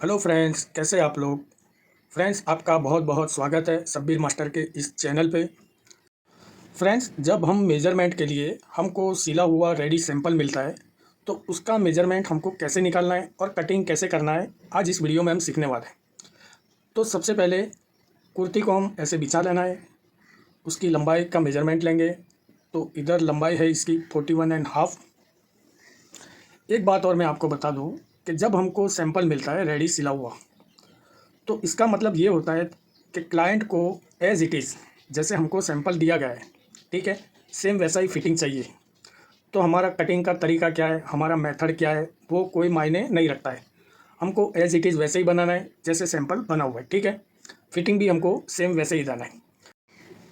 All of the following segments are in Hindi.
हेलो फ्रेंड्स, कैसे आप लोग। फ्रेंड्स, आपका बहुत बहुत स्वागत है शब्बीर मास्टर के इस चैनल पे। फ्रेंड्स, जब हम मेज़रमेंट के लिए हमको सिला हुआ रेडी सैंपल मिलता है तो उसका मेज़रमेंट हमको कैसे निकालना है और कटिंग कैसे करना है, आज इस वीडियो में हम सीखने वाले हैं। तो सबसे पहले कुर्ती को हम ऐसे बिछा लेना है, उसकी लंबाई का मेज़रमेंट लेंगे। तो इधर लंबाई है इसकी 41.5। एक बात और मैं आपको बता दूं कि जब हमको सैंपल मिलता है रेडी सिला हुआ, तो इसका मतलब ये होता है कि क्लाइंट को एज़ इट इज़, जैसे हमको सैंपल दिया गया है, ठीक है, सेम वैसा ही फिटिंग चाहिए। तो हमारा कटिंग का तरीका क्या है, हमारा मेथड क्या है, वो कोई मायने नहीं रखता है। हमको एज़ इट इज़ वैसे ही बनाना है जैसे सैंपल बना हुआ है, ठीक है। फिटिंग भी हमको सेम वैसे ही देना है।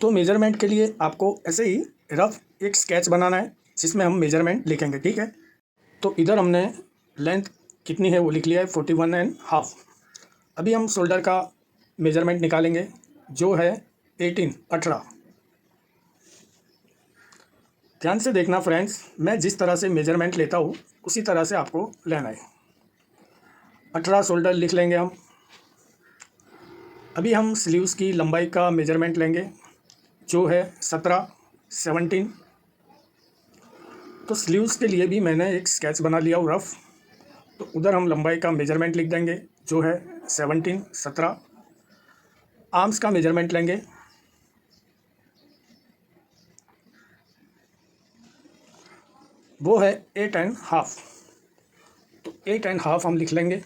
तो मेज़रमेंट के लिए आपको ऐसे ही रफ एक स्केच बनाना है जिसमें हम मेज़रमेंट लिखेंगे, ठीक है। तो इधर हमने लेंथ कितनी है वो लिख लिया है, 41.5। अभी हम शोल्डर का मेज़रमेंट निकालेंगे जो है 18। ध्यान से देखना फ्रेंड्स, मैं जिस तरह से मेज़रमेंट लेता हूँ उसी तरह से आपको लेना है। 18 शोल्डर लिख लेंगे हम। अभी हम स्लीव्स की लंबाई का मेज़रमेंट लेंगे जो है 17। तो स्लीव्स के लिए भी मैंने एक स्केच बना लिया हूँ रफ। तो उधर हम लंबाई का मेज़रमेंट लिख देंगे जो है 17। आर्म्स का मेज़रमेंट लेंगे, वो है 8.5। तो 8.5 हम लिख लेंगे।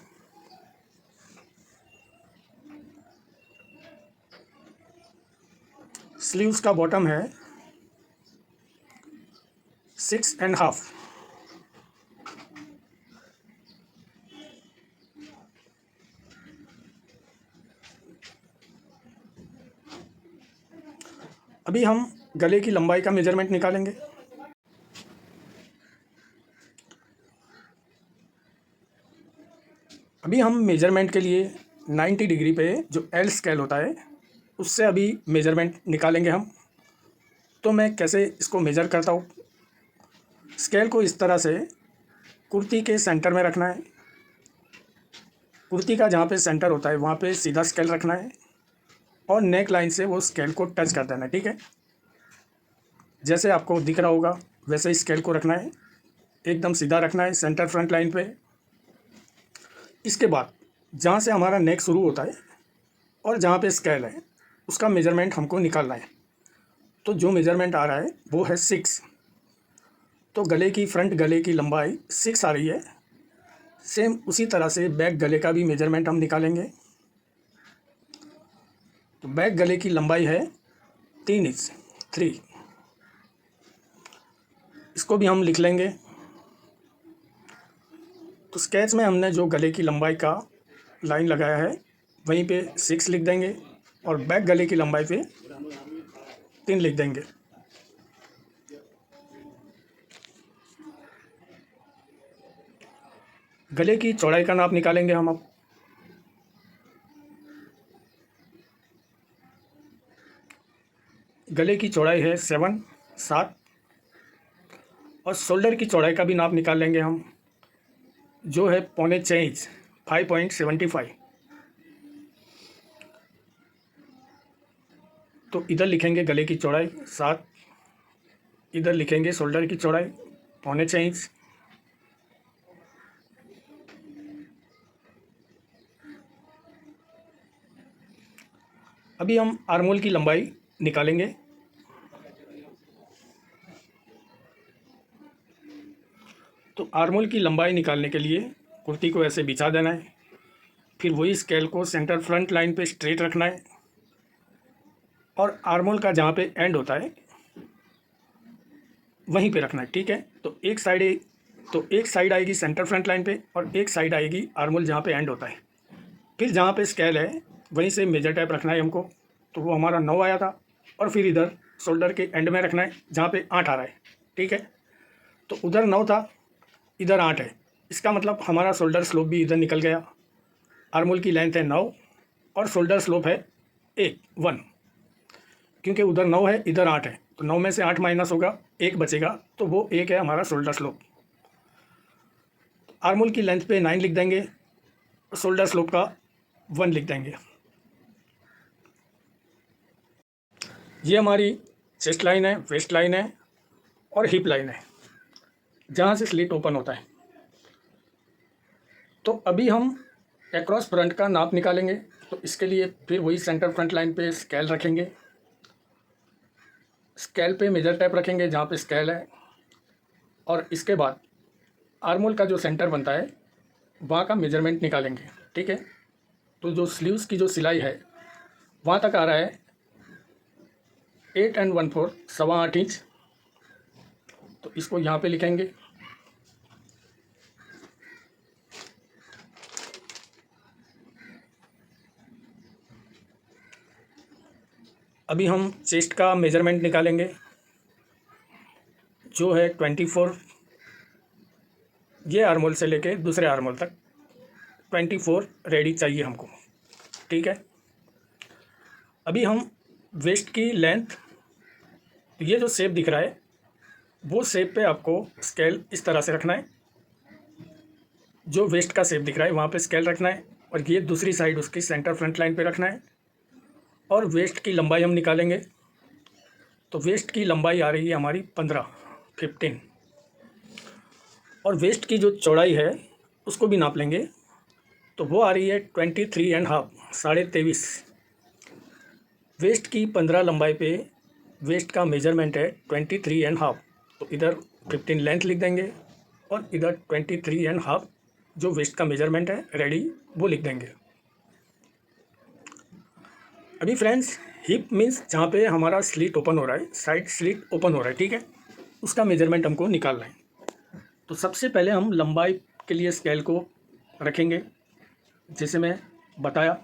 स्लीव्स का बॉटम है 6.5। अभी हम गले की लंबाई का मेज़रमेंट निकालेंगे। अभी हम मेज़रमेंट के लिए 90 डिग्री पे जो एल स्केल होता है उससे अभी मेज़रमेंट निकालेंगे हम। तो मैं कैसे इसको मेज़र करता हूँ, स्केल को इस तरह से कुर्ती के सेंटर में रखना है। कुर्ती का जहाँ पे सेंटर होता है वहाँ पे सीधा स्केल रखना है और नेक लाइन से वो स्केल को टच कर देना है, ठीक है। जैसे आपको दिख रहा होगा वैसे ही स्केल को रखना है, एकदम सीधा रखना है सेंटर फ्रंट लाइन पे। इसके बाद जहाँ से हमारा नेक शुरू होता है और जहाँ पे स्केल है उसका मेज़रमेंट हमको निकालना है। तो जो मेज़रमेंट आ रहा है वो है 6। तो गले की फ्रंट गले की लंबाई 6 आ रही है। सेम उसी तरह से बैक गले का भी मेज़रमेंट हम निकालेंगे। तो बैक गले की लंबाई है 3 इंच। इसको भी हम लिख लेंगे। तो स्केच में हमने जो गले की लंबाई का लाइन लगाया है वहीं पे 6 लिख देंगे और बैक गले की लंबाई पे 3 लिख देंगे। गले की चौड़ाई का नाप निकालेंगे हम अब। गले की चौड़ाई है 7। और शोल्डर की चौड़ाई का भी नाप निकाल लेंगे हम जो है 6.25 इंच, 5.75। तो इधर लिखेंगे गले की चौड़ाई 7, इधर लिखेंगे शोल्डर की चौड़ाई 6.25 इंच। अभी हम आर्मोल की लंबाई निकालेंगे। तो आर्मोल की लंबाई निकालने के लिए कुर्ती को ऐसे बिछा देना है, फिर वही स्केल को सेंटर फ्रंट लाइन पे स्ट्रेट रखना है और आर्मोल का जहाँ पे एंड होता है वहीं पे रखना है, ठीक है। तो एक साइड आएगी सेंटर फ्रंट लाइन पे और एक साइड आएगी आर्मोल जहाँ पे एंड होता है। फिर जहाँ पे स्केल है वहीं से मेजर टैप रखना है हमको। तो वो हमारा 9 आया था और फिर इधर शोल्डर के एंड में रखना है जहाँ पे 8 आ रहा है, ठीक है। तो उधर 9 था, इधर 8 है। इसका मतलब हमारा शोल्डर स्लोप भी इधर निकल गया। आर्मोल की लेंथ है 9 और शोल्डर स्लोप है 1, क्योंकि उधर 9 है इधर 8 है। तो 9 में से 8 माइनस होगा, 1 बचेगा, तो वो 1 है हमारा शोल्डर स्लोप। आर्मोल की लेंथ पे 9 लिख देंगे शोल्डर स्लोप का 1 लिख देंगे। ये हमारी चेस्ट लाइन है, वेस्ट लाइन है और हिप लाइन है, जहाँ से स्लिट ओपन होता है। तो अभी हम अक्रॉस फ्रंट का नाप निकालेंगे। तो इसके लिए फिर वही सेंटर फ्रंट लाइन पे स्केल रखेंगे, स्केल पे मेजर टेप रखेंगे जहाँ पे स्केल है, और इसके बाद आर्मोल का जो सेंटर बनता है वहाँ का मेजरमेंट निकालेंगे। ठीक है, तो जो स्लीव्स की जो सिलाई है वहाँ तक आ रहा है 8 1/4 8.25 इंच। तो इसको यहाँ पे लिखेंगे। अभी हम चेस्ट का मेजरमेंट निकालेंगे, जो है 24। ये आर्मोल से लेके दूसरे आर्मोल तक 24 रेडी चाहिए हमको। ठीक है, अभी हम वेस्ट की लेंथ, तो ये जो शेप दिख रहा है वो शेप पे आपको स्केल इस तरह से रखना है। जो वेस्ट का शेप दिख रहा है वहाँ पे स्केल रखना है, और ये दूसरी साइड उसकी सेंटर फ्रंट लाइन पे रखना है। और वेस्ट की लंबाई हम निकालेंगे। तो वेस्ट की लंबाई आ रही है हमारी 15। और वेस्ट की जो चौड़ाई है उसको भी नाप लेंगे। तो वो आ रही है 23.5, 23.5। वेस्ट की 15 लंबाई पे वेस्ट का मेजरमेंट है 23.5। तो इधर 15 लेंथ लिख देंगे और इधर 23.5 जो वेस्ट का मेजरमेंट है रेडी वो लिख देंगे। अभी फ्रेंड्स हिप मीन्स जहाँ पे हमारा स्लिट ओपन हो रहा है, साइड स्लिट ओपन हो रहा है, ठीक है, उसका मेजरमेंट हमको निकालना है। तो सबसे पहले हम लंबाई के लिए स्केल को रखेंगे जैसे मैं बताया,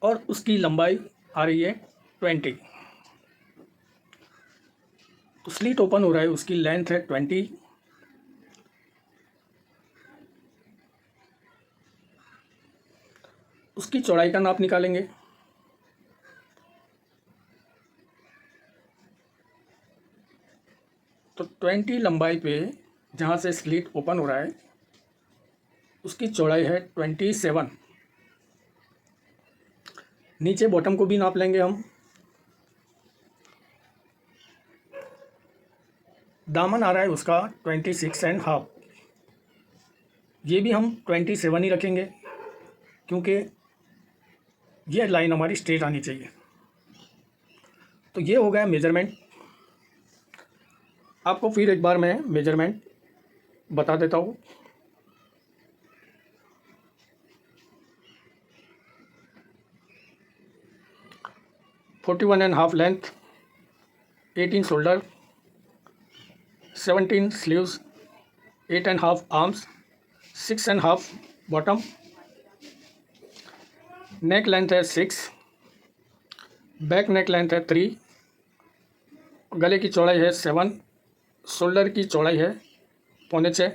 और उसकी लंबाई आ रही है 20। तो स्लिट ओपन हो रहा है, उसकी लेंथ है 20। उसकी चौड़ाई का नाप निकालेंगे। तो 20 लंबाई पे जहाँ से स्लिट ओपन हो रहा है उसकी चौड़ाई है 27। नीचे बॉटम को भी नाप लेंगे हम। दामन आ रहा है उसका 26.5। ये भी हम 27 ही रखेंगे क्योंकि ये लाइन हमारी स्ट्रेट आनी चाहिए। तो ये हो गया मेजरमेंट। आपको फिर एक बार मैं मेजरमेंट बता देता हूँ। 41.5 length, 18 shoulder, 17 sleeves, 8.5 arms, 6.5 bottom, neck length है 6, बैक नेक लेंथ है 3, गले की चौड़ाई है 7, शोल्डर की चौड़ाई है 6.25,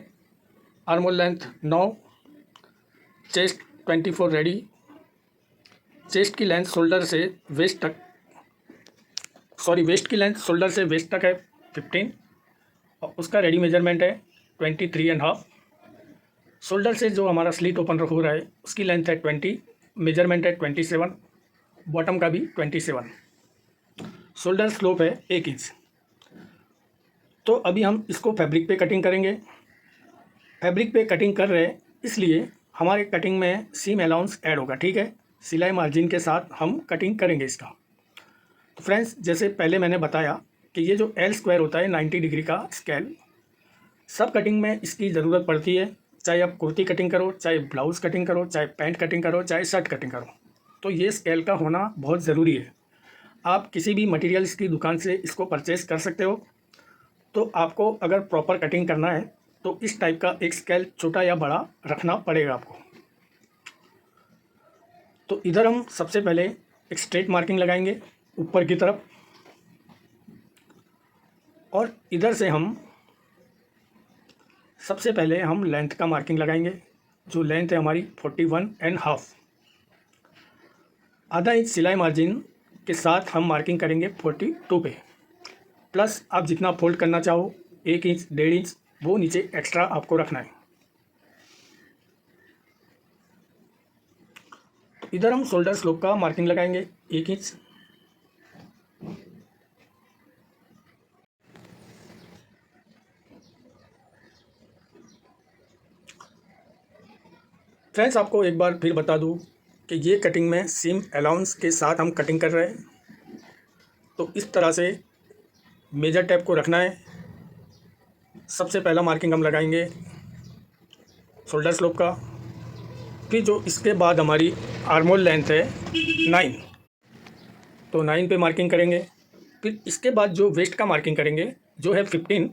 आर्मोल लेंथ 9, चेस्ट 24 रेडी। चेस्ट की लेंथ शोल्डर से वेस्ट तक, वेस्ट की लेंथ शोल्डर से वेस्ट तक है 15, और उसका रेडी मेजरमेंट है 23.5। शोल्डर से जो हमारा स्लिट ओपन हो रहा है उसकी लेंथ है 20, मेजरमेंट है 27, बॉटम का भी 27, शोल्डर स्लोप है 1 इंच। तो अभी हम इसको फैब्रिक पे कटिंग करेंगे। फैब्रिक पे कटिंग कर रहे हैं इसलिए हमारे कटिंग में सीम अलाउंस ऐड होगा, ठीक है, सिलाई मार्जिन के साथ हम कटिंग करेंगे इसका। तो फ्रेंड्स जैसे पहले मैंने बताया कि ये जो L स्क्वायर होता है 90 डिग्री का स्केल, सब कटिंग में इसकी ज़रूरत पड़ती है। चाहे आप कुर्ती कटिंग करो, चाहे ब्लाउज़ कटिंग करो, चाहे पैंट कटिंग करो, चाहे शर्ट कटिंग करो, तो ये स्केल का होना बहुत ज़रूरी है। आप किसी भी मटेरियल्स की दुकान से इसको परचेज़ कर सकते हो। तो आपको अगर प्रॉपर कटिंग करना है तो इस टाइप का एक स्केल छोटा या बड़ा रखना पड़ेगा आपको। तो इधर हम सबसे पहले एक स्ट्रेट मार्किंग लगाएंगे ऊपर की तरफ, और इधर से हम सबसे पहले हम लेंथ का मार्किंग लगाएंगे। जो लेंथ है हमारी 41.5। आधा इंच सिलाई मार्जिन के साथ हम मार्किंग करेंगे 42 पे, प्लस आप जितना फोल्ड करना चाहो 1 इंच 1.5 इंच वो नीचे एक्स्ट्रा आपको रखना है। इधर हम शोल्डर स्लोप का मार्किंग लगाएंगे 1 इंच। फ्रेंड्स, आपको एक बार फिर बता दूं कि ये कटिंग में सीम अलाउंस के साथ हम कटिंग कर रहे हैं। तो इस तरह से मेजर टेप को रखना है। सबसे पहला मार्किंग हम लगाएंगे शोल्डर स्लोप का। फिर जो इसके बाद हमारी आर्मोल लेंथ है 9, तो 9 पे मार्किंग करेंगे। फिर इसके बाद जो वेस्ट का मार्किंग करेंगे जो है 15,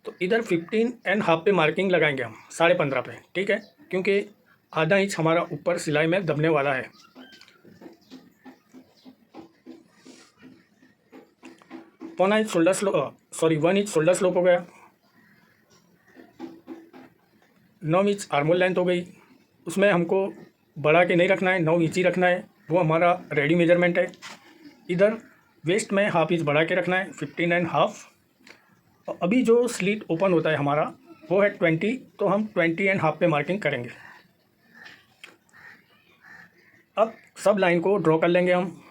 तो इधर 15.5 पे मार्किंग लगाएंगे हम 15.5 पे, ठीक है, क्योंकि आधा इंच हमारा ऊपर सिलाई में दबने वाला है। पौना inch shoulder slope, 1 inch shoulder slope हो गया। 9 इंच आर्मोल लेंथ हो गई। उसमें हमको बढ़ा के नहीं रखना है, 9 इंच ही रखना है, वो हमारा रेडी मेजरमेंट है। इधर वेस्ट में हाफ इंच बढ़ा के रखना है 15.5। और अभी जो स्लीट ओपन होता है हमारा वो है 20, तो हम 20.5 पे मार्किंग करेंगे। अब सब लाइन को ड्रॉ कर लेंगे हम।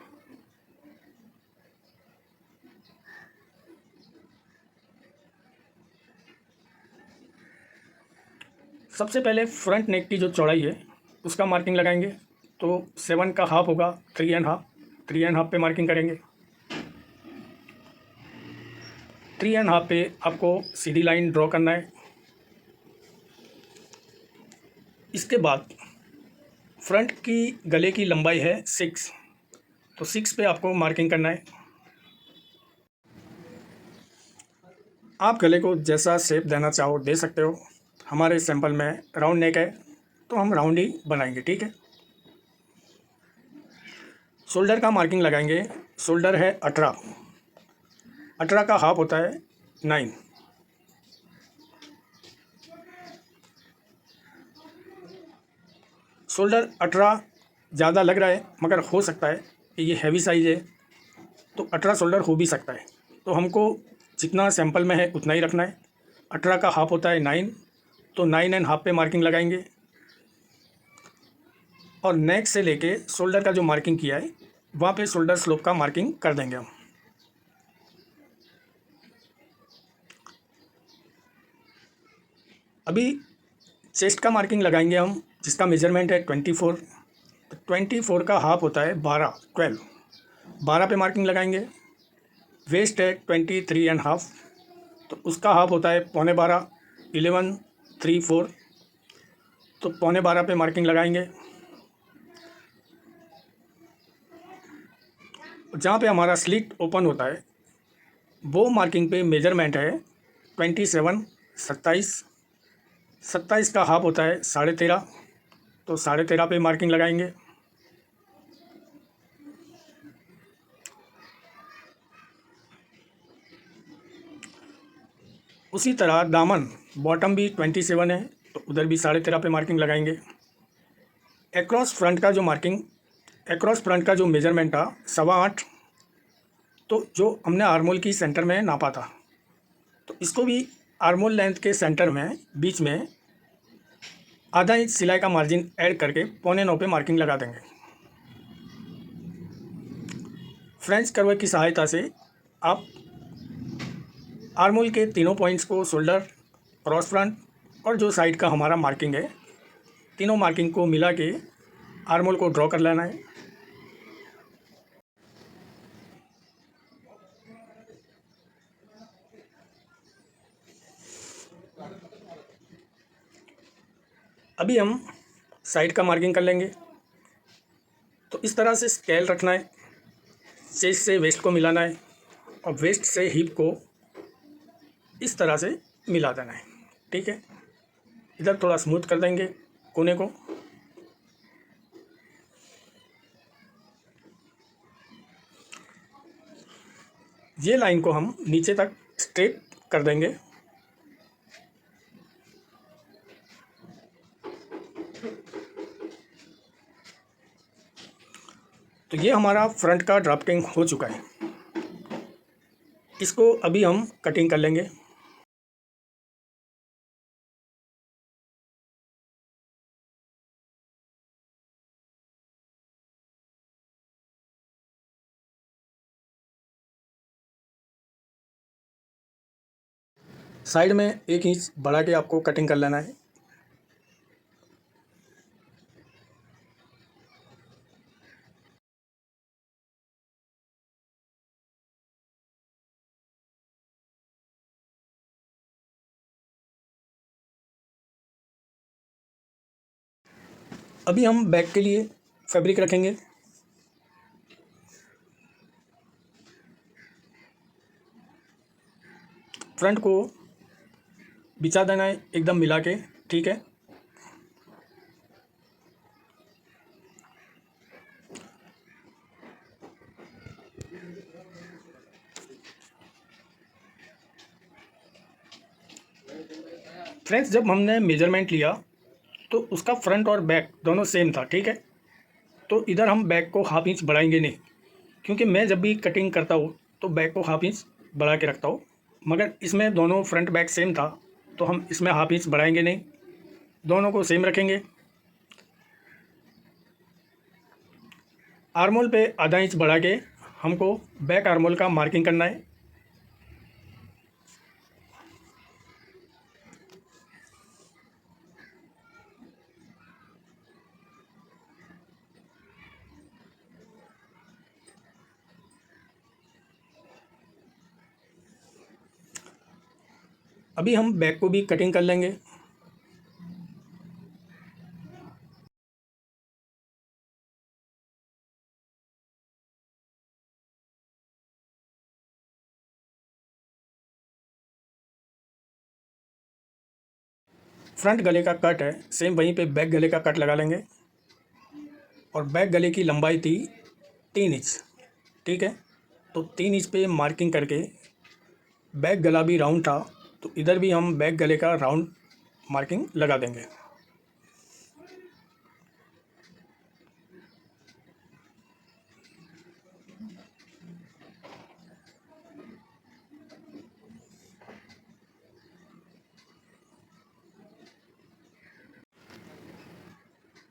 सबसे पहले फ्रंट नेक की जो चौड़ाई है उसका मार्किंग लगाएंगे। तो 7 का हाफ होगा 3.5 पे मार्किंग करेंगे। 3.5 पे आपको सीधी लाइन ड्रॉ करना है। इसके बाद फ्रंट की गले की लंबाई है 6, तो 6 पे आपको मार्किंग करना है। आप गले को जैसा शेप देना चाहो दे सकते हो। हमारे सैंपल में राउंड नेक है तो हम राउंड ही बनाएंगे, ठीक है। शोल्डर का मार्किंग लगाएंगे। शोल्डर है 18 का हाफ होता है 9। शोल्डर 18 ज़्यादा लग रहा है, मगर हो सकता है कि ये हैवी साइज़ है तो 18 शोल्डर हो भी सकता है। तो हमको जितना सैंपल में है उतना ही रखना है। 18 का हाफ होता है 9, तो 9.5 पे मार्किंग लगाएंगे। और नेक से लेके शोल्डर का जो मार्किंग किया है वहाँ पे शोल्डर स्लोप का मार्किंग कर देंगे हम। अभी चेस्ट का मार्किंग लगाएंगे हम, जिसका मेजरमेंट है 24। तो 24 का हाफ होता है 12 पे मार्किंग लगाएंगे। वेस्ट है 23.5, तो उसका हाफ होता है 11.25, 11 3 4, तो 11.25 पे मार्किंग लगाएंगे। जहाँ पे हमारा स्लिट ओपन होता है वो मार्किंग पे मेजरमेंट है 27, 27 का हाफ होता है 13.5, तो 13.5 पे मार्किंग लगाएंगे। उसी तरह दामन बॉटम भी 27 है, तो उधर भी 13.5 पे मार्किंग लगाएंगे। एक्रॉस फ्रंट का जो मेजरमेंट था 8.25, तो जो हमने आर्मोल की सेंटर में नापा था, तो इसको भी आर्मोल लेंथ के सेंटर में बीच में आधा इंच सिलाई का मार्जिन ऐड करके 8.25 पे मार्किंग लगा देंगे। फ्रेंच कर्व की सहायता से आप आर्मोल के तीनों पॉइंट्स को, शोल्डर, क्रॉस फ्रंट और जो साइड का हमारा मार्किंग है, तीनों मार्किंग को मिला के आर्मोल को ड्रॉ कर लेना है। अभी हम साइड का मार्किंग कर लेंगे। तो इस तरह से स्केल रखना है, चेस्ट से वेस्ट को मिलाना है और वेस्ट से हिप को इस तरह से मिला देना है, ठीक है। इधर थोड़ा स्मूथ कर देंगे कोने को। ये लाइन को हम नीचे तक स्ट्रेट कर देंगे। तो ये हमारा फ्रंट का ड्राफ्टिंग हो चुका है। इसको अभी हम कटिंग कर लेंगे। साइड में 1 इंच बढ़ा के आपको कटिंग कर लेना है। अभी हम बैक के लिए फैब्रिक रखेंगे। फ्रंट को बिछा देना है एकदम मिला के, ठीक है। फ्रेंड्स, जब हमने मेजरमेंट लिया तो उसका फ्रंट और बैक दोनों सेम था, ठीक है। तो इधर हम बैक को हाफ इंच बढ़ाएंगे नहीं, क्योंकि मैं जब भी कटिंग करता हूँ तो बैक को हाफ इंच बढ़ा के रखता हूँ, मगर इसमें दोनों फ्रंट बैक सेम था तो हम इसमें हाफ इंच बढ़ाएंगे नहीं, दोनों को सेम रखेंगे। आर्मोल पे आधा इंच बढ़ा के हमको बैक आर्मोल का मार्किंग करना है। अभी हम बैक को भी कटिंग कर लेंगे। फ्रंट गले का कट है सेम, वहीं पे बैक गले का कट लगा लेंगे। और बैक गले की लंबाई थी 3 इंच, ठीक है। तो 3 इंच पे मार्किंग करके बैक गला भी राउंड था तो इधर भी हम बैक गले का राउंड मार्किंग लगा देंगे।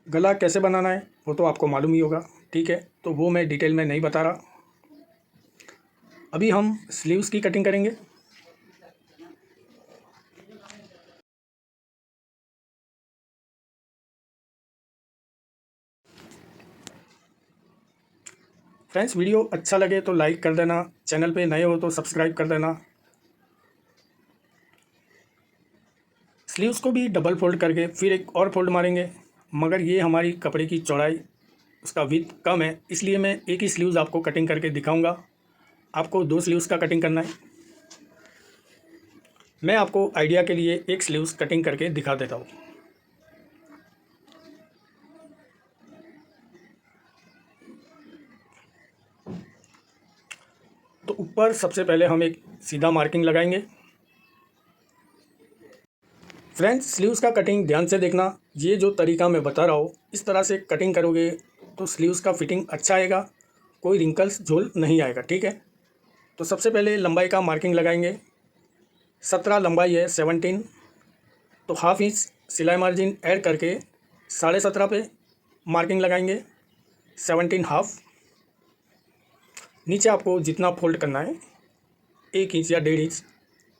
गला कैसे बनाना है वो तो आपको मालूम ही होगा, ठीक है। तो वो मैं डिटेल में नहीं बता रहा। अभी हम स्लीव्स की कटिंग करेंगे। फ्रेंड्स, वीडियो अच्छा लगे तो लाइक कर देना, चैनल पे नए हो तो सब्सक्राइब कर देना। स्लीव्स को भी डबल फोल्ड करके फिर एक और फोल्ड मारेंगे, मगर ये हमारी कपड़े की चौड़ाई उसका विड्थ कम है, इसलिए मैं एक ही स्लीव्स आपको कटिंग करके दिखाऊंगा। आपको 2 स्लीव्स का कटिंग करना है। मैं आपको आइडिया के लिए एक स्लीव्स कटिंग करके दिखा देता हूँ। तो ऊपर सबसे पहले हम एक सीधा मार्किंग लगाएंगे। फ्रेंड्स, स्लीव्स का कटिंग ध्यान से देखना। ये जो तरीका मैं बता रहा हूँ इस तरह से कटिंग करोगे तो स्लीव्स का फिटिंग अच्छा आएगा, कोई रिंकल्स झोल नहीं आएगा, ठीक है। तो सबसे पहले लंबाई का मार्किंग लगाएंगे। 17 लंबाई है, 17। तो हाफ इंच सिलाई मार्जिन ऐड करके 17.5 पे मार्किंग लगाएंगे, 17 हाफ। नीचे आपको जितना फोल्ड करना है 1 इंच या 1.5 इंच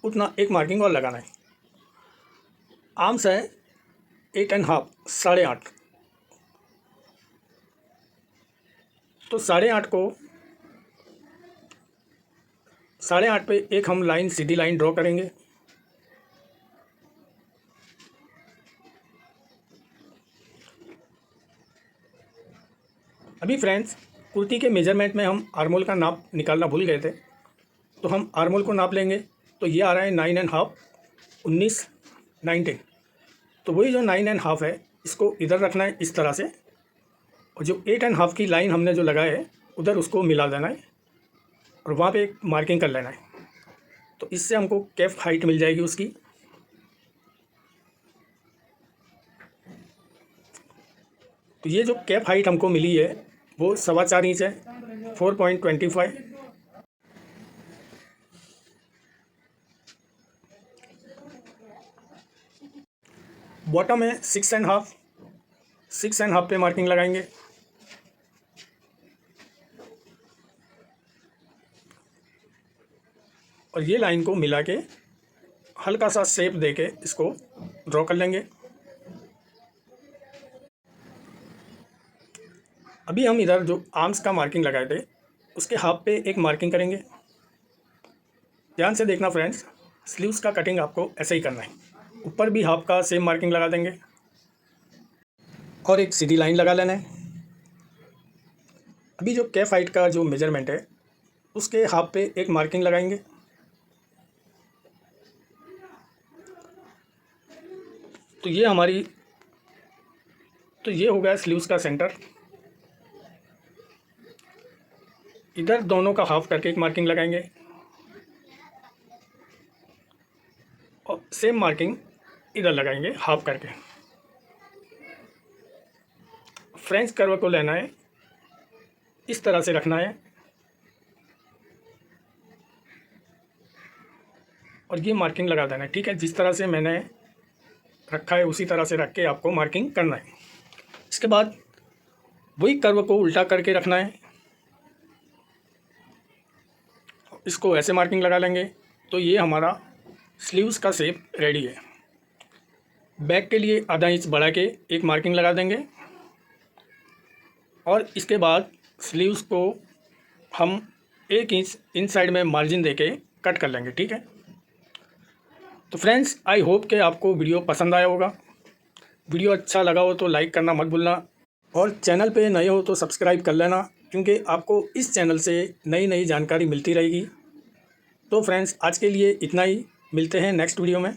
उतना एक मार्किंग और लगाना है। आर्म्स है 8.5, 8.5। तो 8.5 को 8.5 पे एक हम लाइन सीधी लाइन ड्रॉ करेंगे। अभी फ्रेंड्स, कुर्ती के मेजरमेंट में हम आर्मोल का नाप निकालना भूल गए थे, तो हम आर्मोल को नाप लेंगे। तो ये आ रहा है 9.5, 19, 19। तो वही जो 9.5 है इसको इधर रखना है इस तरह से, और जो 8.5 की लाइन हमने जो लगाया है उधर उसको मिला देना है और वहाँ पे एक मार्किंग कर लेना है। तो इससे हमको कैप हाइट मिल जाएगी उसकी। तो ये जो कैप हाइट हमको मिली है वो 4.25 इंच है, 4.25। बॉटम है 6.5, 6.5 पे मार्किंग लगाएंगे। और ये लाइन को मिला के हल्का सा शेप देके इसको ड्रॉ कर लेंगे। अभी हम इधर जो आर्म्स का मार्किंग लगाए थे उसके हाफ पे एक मार्किंग करेंगे। ध्यान से देखना फ्रेंड्स, स्लीव्स का कटिंग आपको ऐसे ही करना है। ऊपर भी हाफ का सेम मार्किंग लगा देंगे और एक सीधी लाइन लगा लेना है। अभी जो कैफ हाइट का जो मेजरमेंट है उसके हाफ पे एक मार्किंग लगाएंगे। तो ये हो गया स्लीव्स का सेंटर। इधर दोनों का हाफ करके एक मार्किंग लगाएंगे और सेम मार्किंग इधर लगाएंगे हाफ करके। फ्रेंच कर्व को लेना है, इस तरह से रखना है और ये मार्किंग लगा देना है। ठीक है, जिस तरह से मैंने रखा है उसी तरह से रख के आपको मार्किंग करना है। इसके बाद वही कर्व को उल्टा करके रखना है, इसको ऐसे मार्किंग लगा लेंगे। तो ये हमारा स्लीव्स का शेप रेडी है। बैक के लिए आधा इंच बढ़ा के एक मार्किंग लगा देंगे और इसके बाद स्लीव्स को हम 1 इंच इनसाइड में मार्जिन देके कट कर लेंगे। ठीक है, तो फ्रेंड्स आई होप कि आपको वीडियो पसंद आया होगा। वीडियो अच्छा लगा हो तो लाइक करना मत भूलना और चैनल पे नए हो तो सब्सक्राइब कर लेना, क्योंकि आपको इस चैनल से नई नई जानकारी मिलती रहेगी। तो फ्रेंड्स आज के लिए इतना ही, मिलते हैं नेक्स्ट वीडियो में।